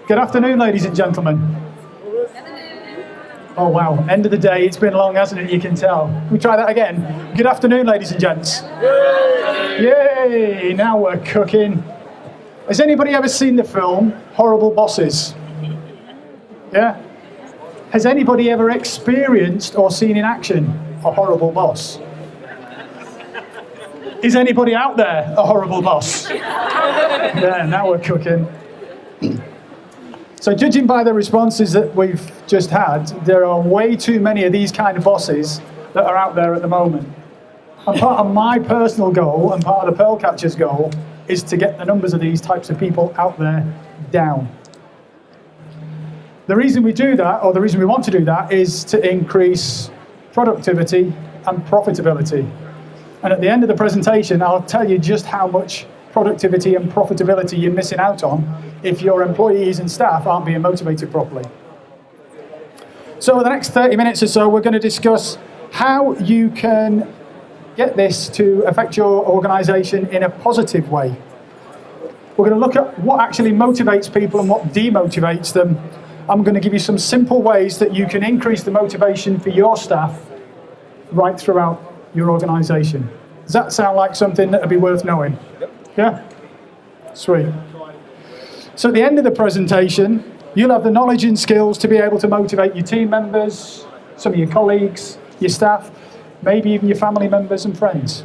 Good afternoon, ladies and gentlemen. Oh wow, end of the day, it's been long, hasn't it? You can tell. Can we try that again? Good afternoon, ladies and gents. Yay! Now we're cooking. Has anybody ever seen the film Horrible Bosses? Yeah? Has anybody ever experienced or seen in action a horrible boss? Is anybody out there a horrible boss? Yeah, now we're cooking. So judging by the responses that we've just had, there are way too many of these kind of bosses that are out there at the moment. And part of my personal goal and part of the Pearl Catcher's goal is to get the numbers of these types of people out there down. The reason we do that, or the reason we want to do that, is to increase productivity and profitability. And at the end of the presentation, I'll tell you just how much productivity and profitability you're missing out on if your employees and staff aren't being motivated properly. So in the next 30 minutes or so, we're going to discuss how you can get this to affect your organization in a positive way. We're going to look at what actually motivates people and what demotivates them. I'm going to give you some simple ways that you can increase the motivation for your staff right throughout your organization. Does that sound like something that would be worth knowing? Yeah? Sweet. So at the end of the presentation, you'll have the knowledge and skills to be able to motivate your team members, some of your colleagues, your staff, maybe even your family members and friends.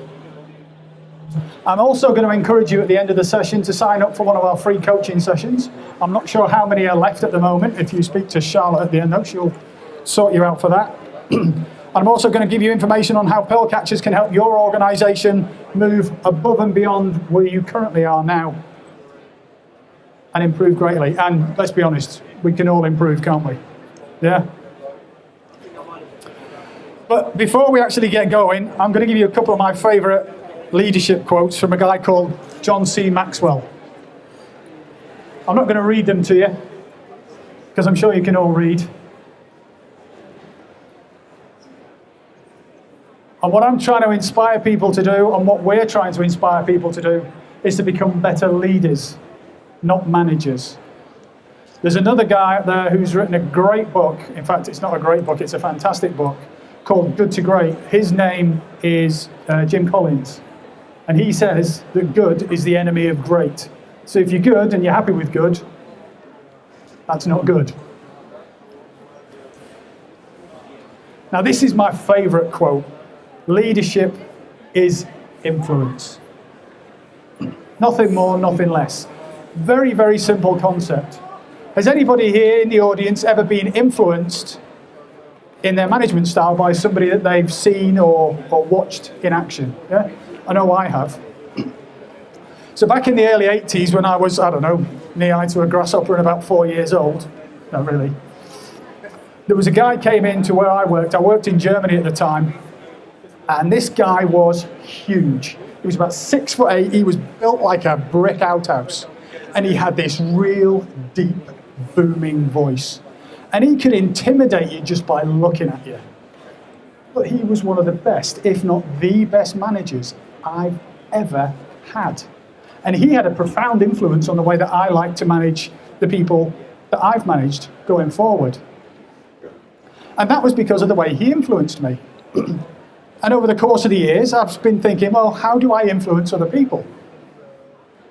I'm also going to encourage you at the end of the session to sign up for one of our free coaching sessions. I'm not sure how many are left at the moment. If you speak to Charlotte at the end, she'll sort you out for that. I'm also going to give you information on how Pearl Catchers can help your organisation move above and beyond where you currently are now and improve greatly. And let's be honest, we can all improve, can't we? Yeah? But before we actually get going, I'm going to give you a couple of my favourite leadership quotes from a guy called John C. Maxwell. I'm not going to read them to you, because I'm sure you can all read. And what I'm trying to inspire people to do, and what we're trying to inspire people to do, is to become better leaders, not managers. There's another guy out there who's written a great book. In fact, it's not a great book, it's a fantastic book, called Good to Great. His name is Jim Collins. And he says that good is the enemy of great. So if you're good and you're happy with good, that's not good. Now this is my favorite quote. Leadership is influence. Nothing more, nothing less. Very, very simple concept. Has anybody here in the audience ever been influenced in their management style by somebody that they've seen or watched in action? Yeah? I know I have. So back in the early 80s when I was, I don't know, knee-high to a grasshopper and about 4 years old, not really, there was a guy came into where I worked. I worked in Germany at the time. And this guy was huge. He was about 6'8". He was built like a brick outhouse. And he had this real deep, booming voice. And he could intimidate you just by looking at you. But he was one of the best, if not the best managers I've ever had. And he had a profound influence on the way that I like to manage the people that I've managed going forward. And that was because of the way he influenced me. And over the course of the years, I've been thinking, well, how do I influence other people?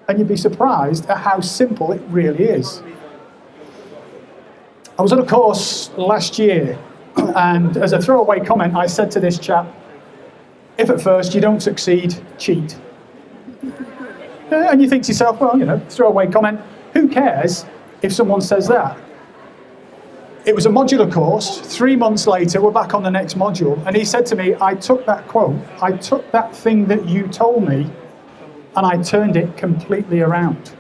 And you'd be surprised at how simple it really is. I was on a course last year, and as a throwaway comment, I said to this chap, if at first you don't succeed, cheat. And you think to yourself, well, you know, throwaway comment, who cares if someone says that? It was a modular course. 3 months later, we're back on the next module. And he said to me, I took that quote, I took that thing that you told me, and I turned it completely around.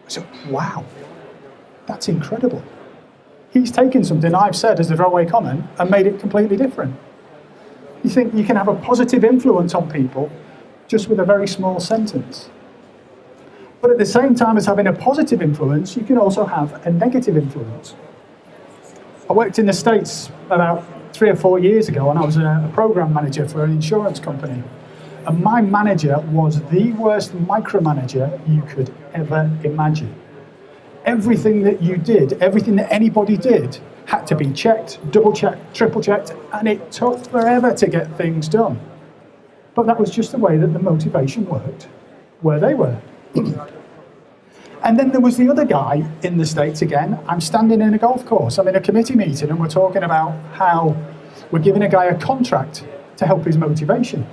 I said, wow, that's incredible. He's taken something I've said as a throwaway comment and made it completely different. You think you can have a positive influence on people just with a very small sentence. But at the same time as having a positive influence, you can also have a negative influence. I worked in the States about 3 or 4 years ago, and I was a program manager for an insurance company. And my manager was the worst micromanager you could ever imagine. everything that you did, everything that anybody did, had to be checked, double-checked, triple-checked, and it took forever to get things done. But that was just the way that the motivation worked where they were. And then there was the other guy in the States again. I'm standing in a golf course. I'm in a committee meeting and we're talking about how we're giving a guy a contract to help his motivation.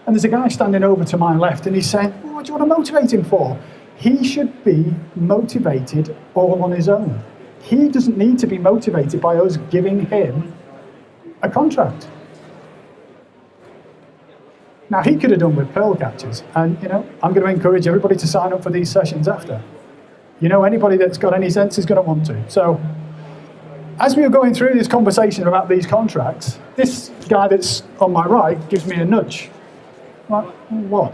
And there's a guy standing over to my left and he's saying, what do you want to motivate him for? He should be motivated all on his own. He doesn't need to be motivated by us giving him a contract. Now, he could have done with pearl catchers. And, I'm going to encourage everybody to sign up for these sessions after. Anybody that's got any sense is going to want to. So, as we were going through this conversation about these contracts, this guy that's on my right gives me a nudge. Like, what?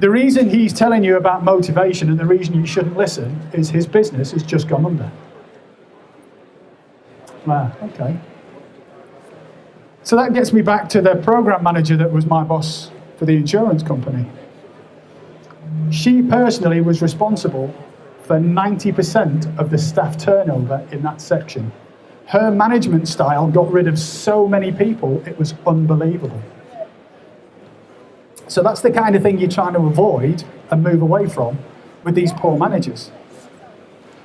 The reason he's telling you about motivation and the reason you shouldn't listen is his business has just gone under. Okay. So that gets me back to the program manager that was my boss for the insurance company. She personally was responsible for 90% of the staff turnover in that section. Her management style got rid of so many people, it was unbelievable. So that's the kind of thing you're trying to avoid and move away from with these poor managers.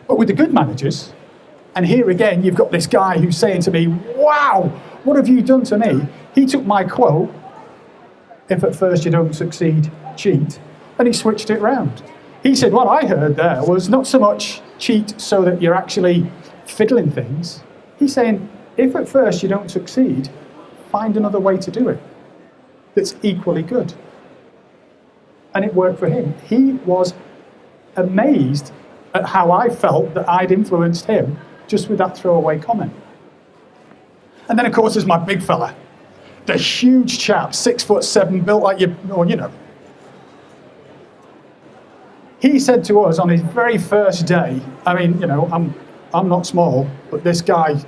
But with the good managers, and here again, you've got this guy who's saying to me, wow, what have you done to me? He took my quote, if at first you don't succeed, cheat, and he switched it round. He said, what I heard there was not so much cheat so that you're actually fiddling things. He's saying, if at first you don't succeed, find another way to do it that's equally good. And it worked for him. He was amazed at how I felt that I'd influenced him just with that throwaway comment. And then, of course, there's my big fella, the huge chap, 6'7", built like He said to us on his very first day, I'm not small, but this guy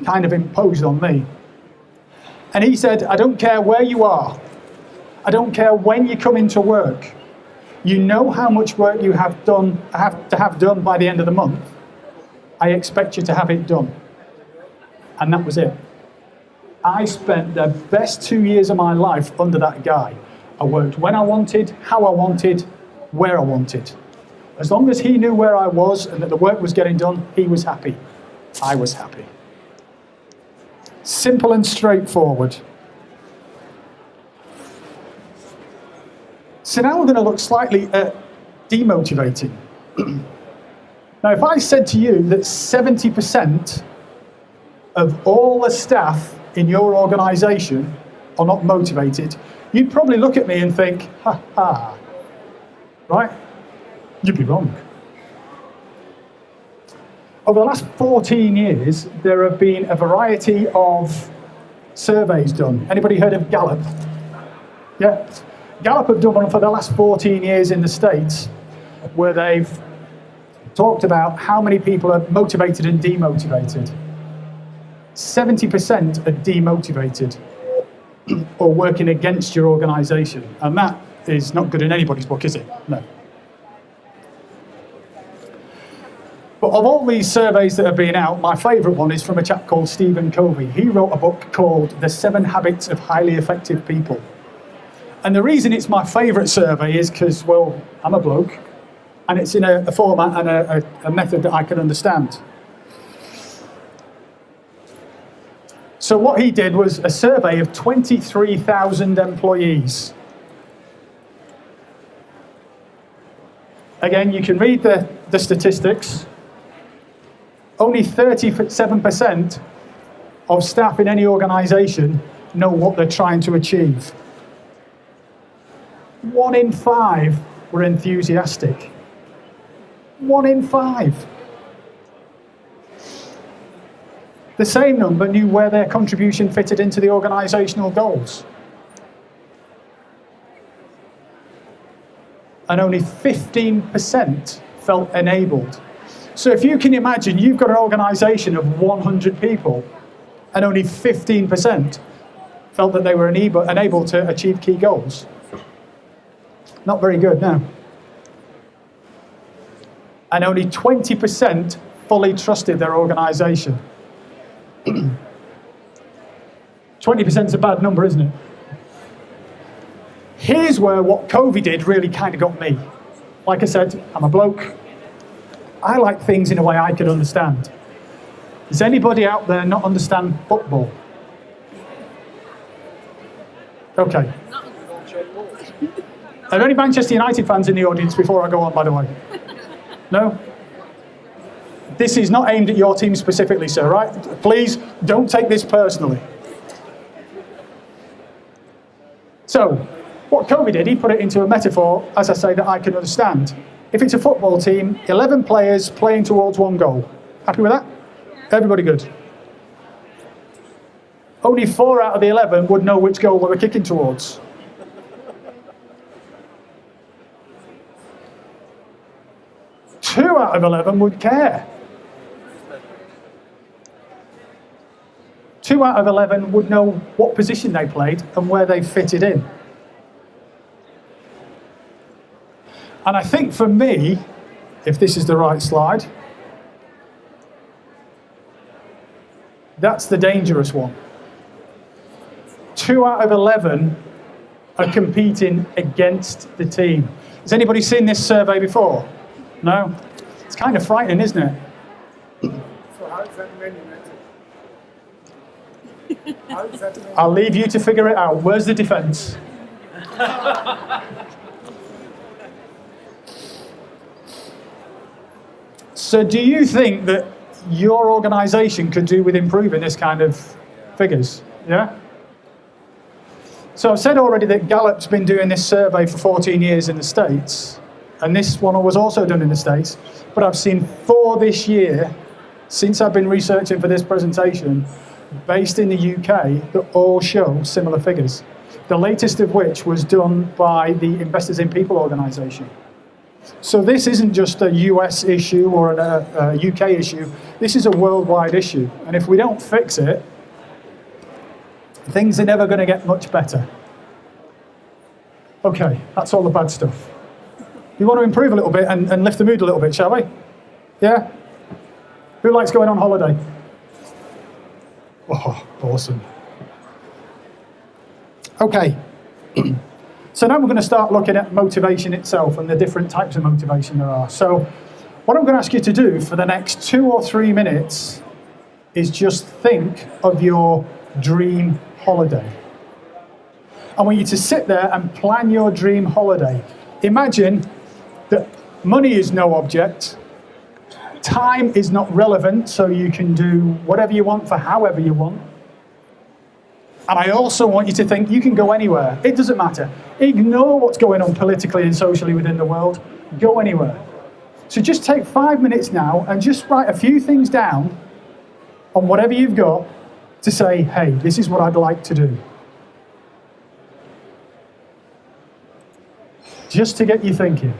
kind of imposed on me. And he said, I don't care where you are. I don't care when you come into work. You know how much work you have to have done by the end of the month. I expect you to have it done. And that was it. I spent the best 2 years of my life under that guy. I worked when I wanted, how I wanted, where I wanted. As long as he knew where I was and that the work was getting done, he was happy. I was happy. Simple and straightforward. So now we're going to look slightly at demotivating. Now, if I said to you that 70% of all the staff in your organisation are not motivated, you'd probably look at me and think, ha ha, right? You'd be wrong. Over the last 14 years, there have been a variety of surveys done. Anybody heard of Gallup? Yeah. Gallup have done one for the last 14 years in the States, where they've talked about how many people are motivated and demotivated. 70% are demotivated or working against your organisation. And that is not good in anybody's book, is it? No. But of all these surveys that have been out, my favourite one is from a chap called Stephen Covey. He wrote a book called The 7 Habits of Highly Effective People. And the reason it's my favourite survey is because, well, I'm a bloke, and it's in a format and a method that I can understand. So what he did was a survey of 23,000 employees. Again, you can read the statistics. Only 37% of staff in any organisation know what they're trying to achieve. 1 in 5 were enthusiastic. 1 in 5. The same number knew where their contribution fitted into the organisational goals. And only 15% felt enabled. So if you can imagine, you've got an organisation of 100 people, and only 15% felt that they were unable to achieve key goals. Not very good, no. and only 20% fully trusted their organisation. 20% is a bad number, isn't it? Here's where what COVID did really kind of got me. Like I said, I'm a bloke. I like things in a way I can understand. Does anybody out there not understand football? Okay. Are there any Manchester United fans in the audience before I go on, by the way? No? This is not aimed at your team specifically, sir, right? Please don't take this personally. So, what COVID did, he put it into a metaphor, as I say, that I can understand. If it's a football team, 11 players playing towards one goal. Happy with that? Everybody good? Only 4 out of the 11 would know which goal they were kicking towards. Two out of 11 would care. 2 out of 11 would know what position they played and where they fitted in. And I think for me, if this is the right slide, that's the dangerous one. 2 out of 11 are competing against the team. Has anybody seen this survey before? No? It's kind of frightening, isn't it? So how is that many? I'll leave you to figure it out. Where's the defence? So do you think that your organisation could do with improving this kind of figures? Yeah? So I've said already that Gallup's been doing this survey for 14 years in the States, and this one was also done in the States, but I've seen 4 this year, since I've been researching for this presentation, based in the UK, that all show similar figures. The latest of which was done by the Investors in People organisation. So this isn't just a US issue or a UK issue, this is a worldwide issue. And if we don't fix it, things are never going to get much better. Okay, that's all the bad stuff. We want to improve a little bit and lift the mood a little bit, shall we? Yeah? Who likes going on holiday? Oh, awesome. Okay. So now we're going to start looking at motivation itself and the different types of motivation there are. So what I'm going to ask you to do for the next 2 or 3 minutes is just think of your dream holiday. I want you to sit there and plan your dream holiday. Imagine that money is no object, time is not relevant, so you can do whatever you want for however you want. And I also want you to think you can go anywhere. It doesn't matter. Ignore what's going on politically and socially within the world. Go anywhere. So just take 5 minutes now and just write a few things down on whatever you've got to say, hey, this is what I'd like to do. Just to get you thinking.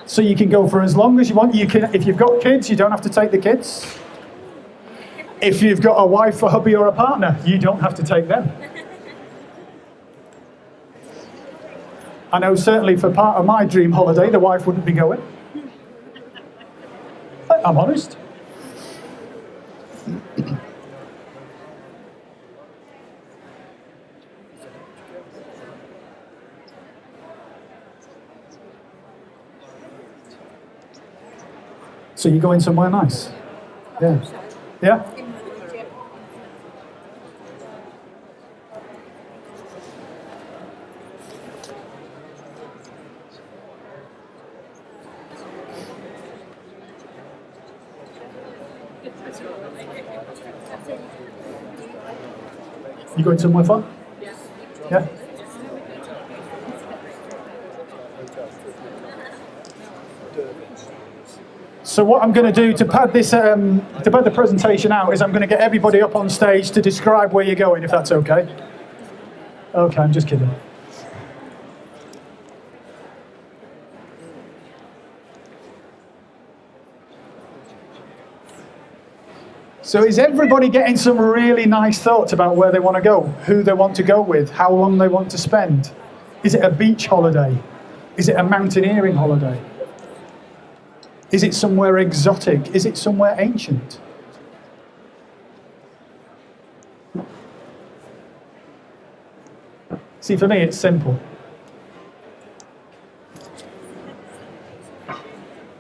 So you can go for as long as you want. You can, if you've got kids, you don't have to take the kids. If you've got a wife, a hubby, or a partner, you don't have to take them. I know certainly for part of my dream holiday, the wife wouldn't be going. I'm honest. So you're going somewhere nice? Yeah. Yeah? You going somewhere fun? Yeah? So what I'm going to do to pad this, to pad the presentation out, is I'm going to get everybody up on stage to describe where you're going, if that's okay. Okay, I'm just kidding. So is everybody getting some really nice thoughts about where they want to go, who they want to go with, how long they want to spend? Is it a beach holiday? Is it a mountaineering holiday? Is it somewhere exotic? Is it somewhere ancient? See, for me, it's simple.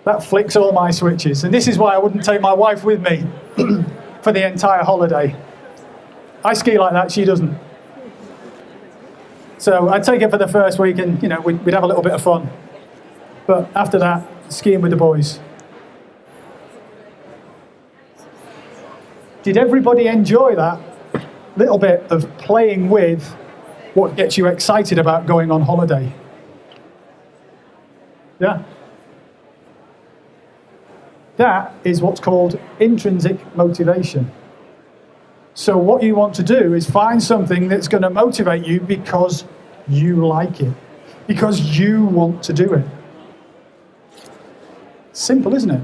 That flicks all my switches. And this is why I wouldn't take my wife with me for the entire holiday. I ski like that, she doesn't. So I'd take it for the first week and, we'd have a little bit of fun. But after that, skiing with the boys. Did everybody enjoy that little bit of playing with what gets you excited about going on holiday? Yeah. That is what's called intrinsic motivation. So what you want to do is find something that's going to motivate you because you like it, because you want to do it. Simple, isn't it?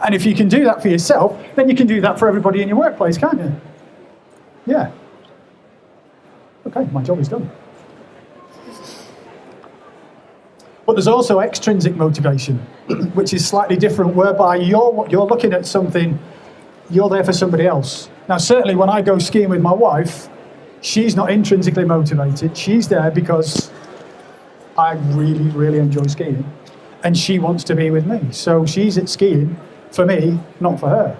And if you can do that for yourself, then you can do that for everybody in your workplace, can't you? Yeah. Okay, my job is done. But there's also extrinsic motivation, which is slightly different, whereby you're looking at something, you're there for somebody else. Now, certainly when I go skiing with my wife, she's not intrinsically motivated. She's there because I really, really enjoy skiing, and she wants to be with me. So she's at skiing for me, not for her.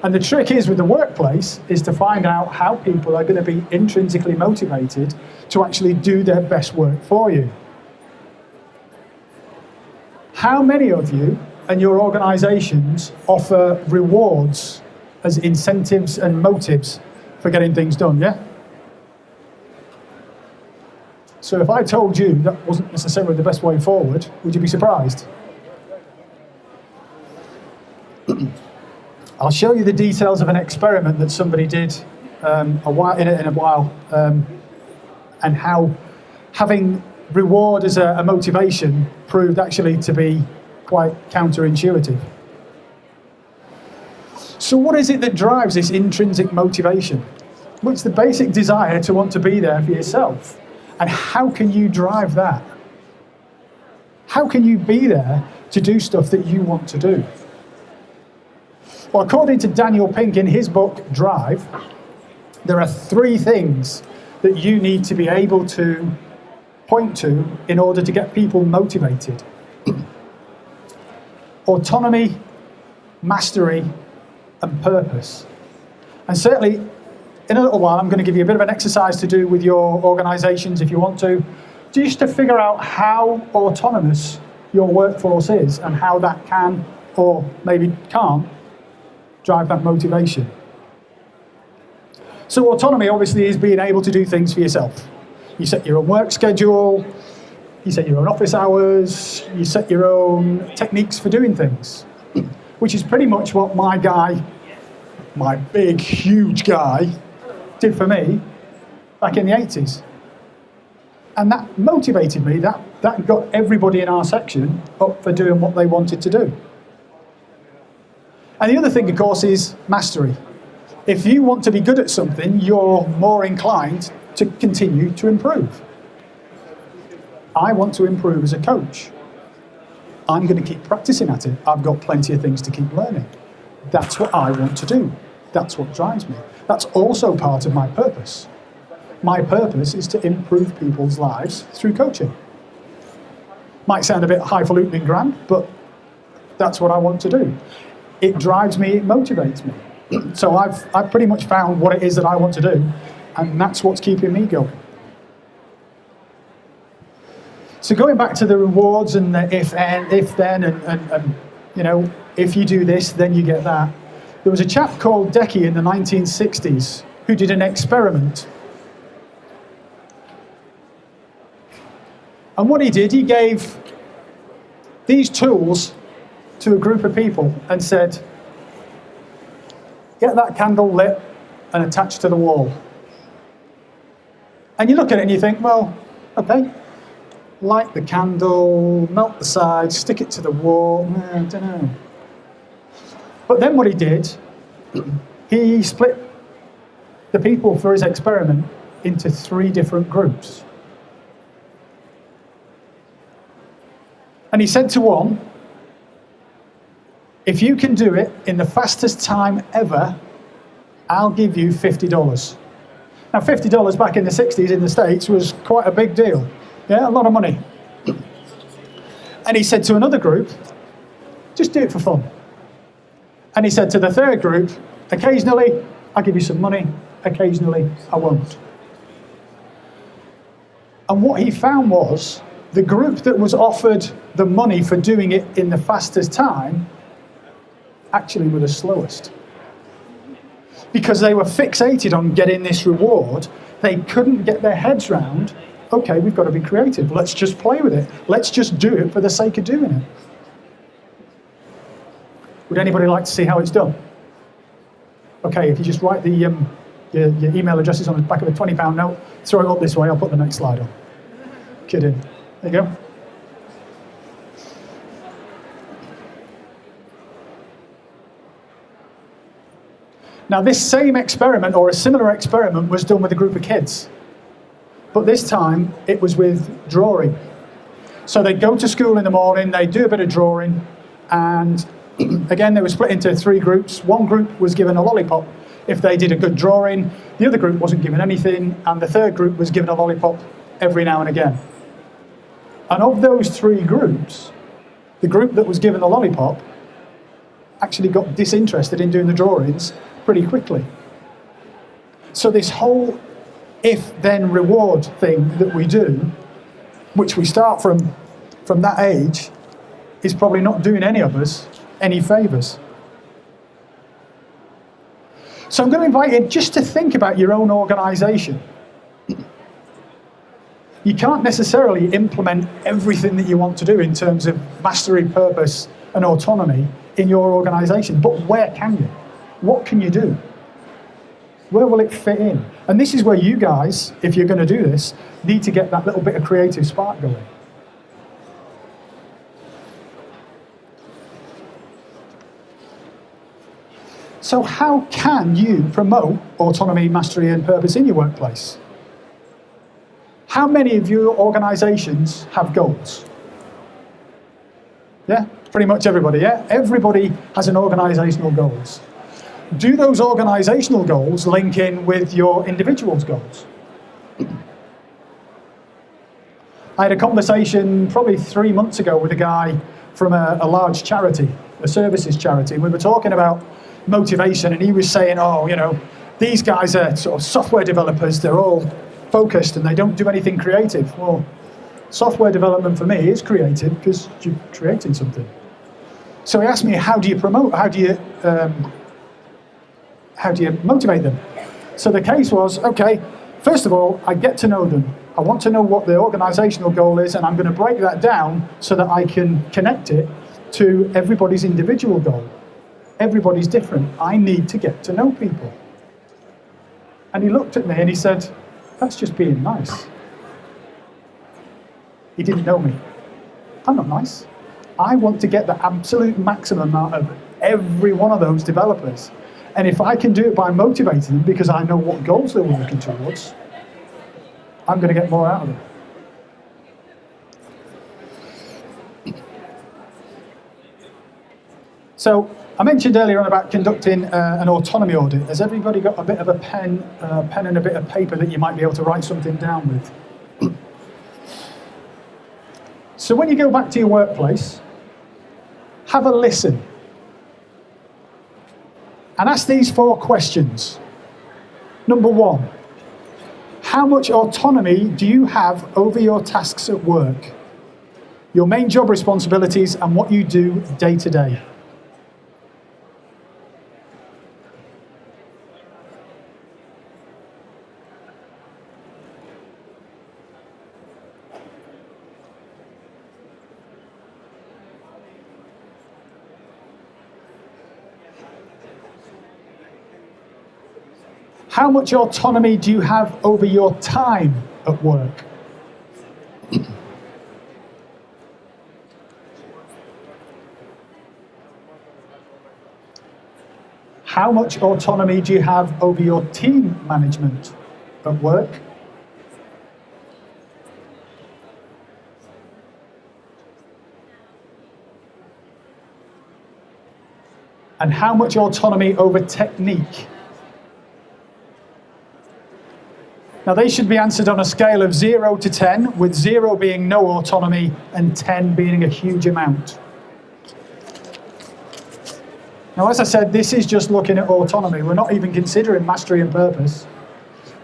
And the trick is with the workplace is to find out how people are going to be intrinsically motivated to actually do their best work for you. How many of you and your organizations offer rewards as incentives and motives for getting things done, yeah? So if I told you that wasn't necessarily the best way forward, would you be surprised? I'll show you the details of an experiment that somebody did in a while, and how having reward as a motivation proved actually to be quite counterintuitive. So what is it that drives this intrinsic motivation? Well, it's the basic desire to want to be there for yourself. And how can you drive that? How can you be there to do stuff that you want to do? Well, according to Daniel Pink in his book, Drive, there are 3 things that you need to be able to point to in order to get people motivated. Autonomy, mastery, and purpose. And certainly, in a little while, I'm going to give you a bit of an exercise to do with your organizations, if you want to, just to figure out how autonomous your workforce is and how that can, or maybe can't, drive that motivation. So autonomy obviously is being able to do things for yourself. You set your own work schedule, you set your own office hours, you set your own techniques for doing things, which is pretty much what my guy, my big, huge guy, did for me back in the 80s. And that motivated me, that got everybody in our section up for doing what they wanted to do. And the other thing, of course, is mastery. If you want to be good at something, you're more inclined to continue to improve. I want to improve as a coach. I'm going to keep practicing at it. I've got plenty of things to keep learning. That's what I want to do. That's what drives me. That's also part of my purpose. My purpose is to improve people's lives through coaching. Might sound a bit highfalutin and grand, but that's what I want to do. It drives me, it motivates me. So I've pretty much found what it is that I want to do, and that's what's keeping me going. So going back to the rewards and the if then, and if you do this, then you get that. There was a chap called Decky in the 1960s who did an experiment. And what he did, he gave these tools to a group of people and said, get that candle lit and attached to the wall. And you look at it and you think, well, okay, light the candle, melt the sides, stick it to the wall. I don't know. But then what he did, he split the people for his experiment into 3 different groups. And he said to one, if you can do it in the fastest time ever, I'll give you $50. Now, $50 back in the 60s in the States was quite a big deal. Yeah, a lot of money. And he said to another group, just do it for fun. And he said to the third group, occasionally, I'll give you some money, occasionally, I won't. And what he found was, the group that was offered the money for doing it in the fastest time actually were the slowest. Because they were fixated on getting this reward, they couldn't get their heads round, okay, we've got to be creative, let's just play with it. Let's just do it for the sake of doing it. Would anybody like to see how it's done? Okay, if you just write your email addresses on the back of a £20 note, throw it up this way, I'll put the next slide on. Kidding. There you go. Now, this same experiment, or a similar experiment, was done with a group of kids. But this time, it was with drawing. So they'd go to school in the morning, they'd do a bit of drawing, and again, they were split into 3 groups. One group was given a lollipop if they did a good drawing, the other group wasn't given anything, and the third group was given a lollipop every now and again. And of those 3 groups, the group that was given the lollipop actually got disinterested in doing the drawings pretty quickly. So this whole if-then-reward thing that we do, which we start from that age, is probably not doing any of us any favours. So I'm going to invite you just to think about your own organisation. You can't necessarily implement everything that you want to do in terms of mastery, purpose, and autonomy in your organisation, but where can you? What can you do? Where will it fit in? And this is where you guys, if you're going to do this, need to get that little bit of creative spark going. So how can you promote autonomy, mastery, and purpose in your workplace? How many of your organisations have goals? Yeah, pretty much everybody, yeah? Everybody has an organisational goals. Do those organisational goals link in with your individual's goals? I had a conversation probably 3 months ago with a guy from a large charity, a services charity, and we were talking about motivation, and he was saying, oh, you know, these guys are sort of software developers, they're all focused and they don't do anything creative. Well, software development for me is creative because you're creating something. So he asked me, how do you promote, how do you motivate them? So the case was, okay, first of all, I get to know them. I want to know what the organisational goal is, and I'm going to break that down so that I can connect it to everybody's individual goal. Everybody's different. I need to get to know people. And he looked at me and he said, that's just being nice. He didn't know me. I'm not nice. I want to get the absolute maximum out of every one of those developers. And if I can do it by motivating them because I know what goals they're working towards, I'm going to get more out of them. So I mentioned earlier on about conducting an autonomy audit. Has everybody got a bit of a pen and a bit of paper that you might be able to write something down with? So when you go back to your workplace, have a listen. And ask these 4 questions. Number 1, how much autonomy do you have over your tasks at work? Your main job responsibilities and what you do day to day. How much autonomy do you have over your time at work? How much autonomy do you have over your team management at work? And how much autonomy over technique? Now, they should be answered on a scale of 0 to 10, with 0 being no autonomy and 10 being a huge amount. Now, as I said, this is just looking at autonomy. We're not even considering mastery and purpose.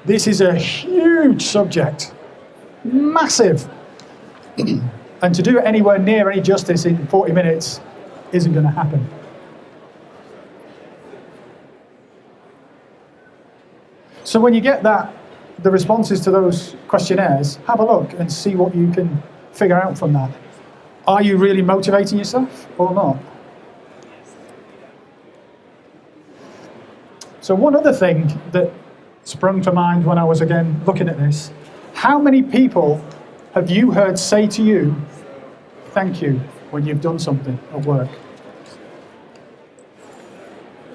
This is a huge subject, massive. And to do it anywhere near any justice in 40 minutes isn't going to happen. So when you get the responses to those questionnaires, have a look and see what you can figure out from that. Are you really motivating yourself or not? So one other thing that sprung to mind when I was again looking at this, how many people have you heard say to you, thank you, when you've done something at work?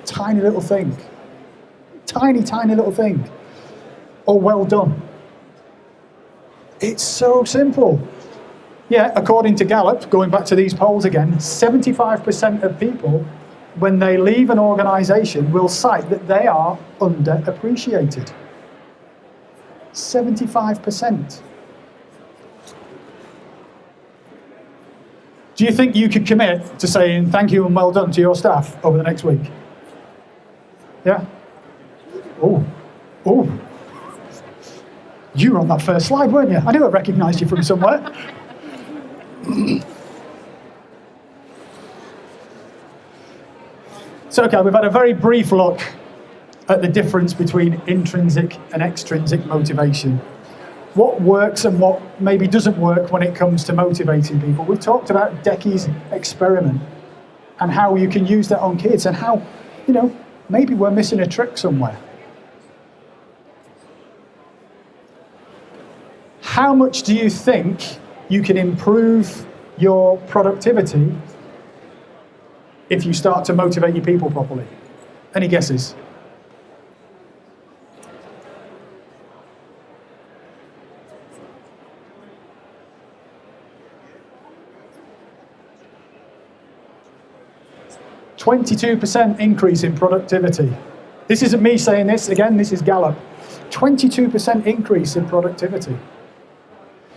Tiny little thing. Tiny, tiny little thing. Oh, well done. It's so simple. Yeah, according to Gallup, going back to these polls again, 75% of people, when they leave an organisation, will cite that they are underappreciated. 75%. Do you think you could commit to saying thank you and well done to your staff over the next week? Yeah? Oh. You were on that first slide, weren't you? I knew I recognised you from somewhere. So, okay, we've had a very brief look at the difference between intrinsic and extrinsic motivation. What works and what maybe doesn't work when it comes to motivating people. We've talked about Decky's experiment and how you can use that on kids and how, maybe we're missing a trick somewhere. How much do you think you can improve your productivity if you start to motivate your people properly? Any guesses? %22% increase in productivity. This isn't me saying this, again, this is Gallup. 22% increase in productivity.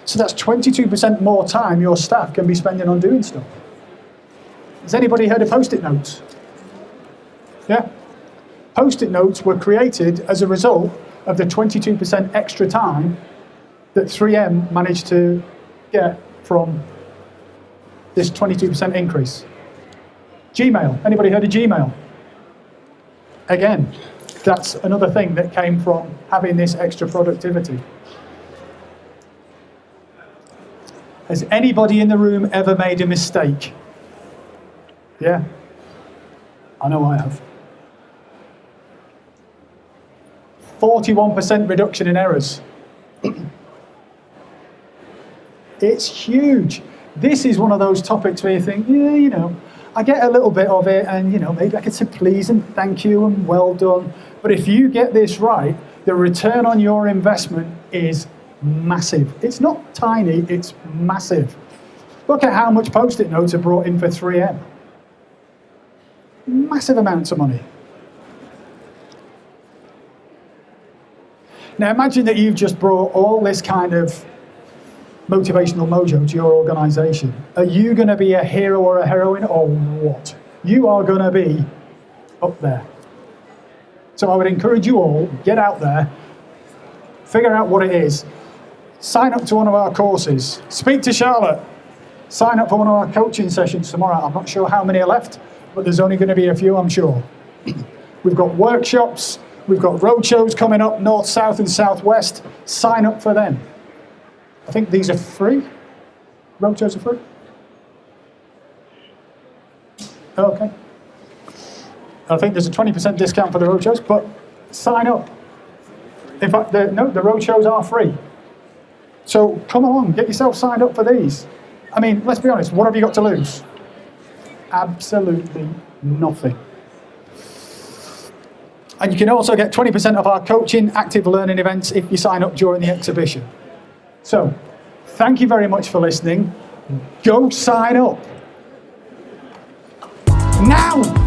So that's 22% more time your staff can be spending on doing stuff. Has anybody heard of Post-it notes? Yeah? Post-it notes were created as a result of the 22% extra time that 3M managed to get from this 22% increase. Gmail. Anybody heard of Gmail? Again, that's another thing that came from having this extra productivity. Has anybody in the room ever made a mistake? Yeah? I know I have. 41% reduction in errors. It's huge. This is one of those topics where you think, I get a little bit of it and, maybe I could say please and thank you and well done. But if you get this right, the return on your investment is massive. It's not tiny, it's massive. Look at how much Post-it notes are brought in for 3M. Massive amounts of money. Now imagine that you've just brought all this kind of motivational mojo to your organisation. Are you going to be a hero or a heroine or what? You are going to be up there. So I would encourage you all, get out there, figure out what it is, sign up to one of our courses, speak to Charlotte, sign up for one of our coaching sessions tomorrow. I'm not sure how many are left, but there's only going to be a few, I'm sure. We've got workshops, we've got roadshows coming up, north, south and southwest. Sign up for them. I think these are free. Roadshows are free. Okay. I think there's a 20% discount for the roadshows, but sign up. In fact, the roadshows are free. So come along, get yourself signed up for these. I mean, let's be honest, what have you got to lose? Absolutely nothing. And you can also get 20% of our coaching active learning events if you sign up during the exhibition. So, thank you very much for listening. Go sign up. Now!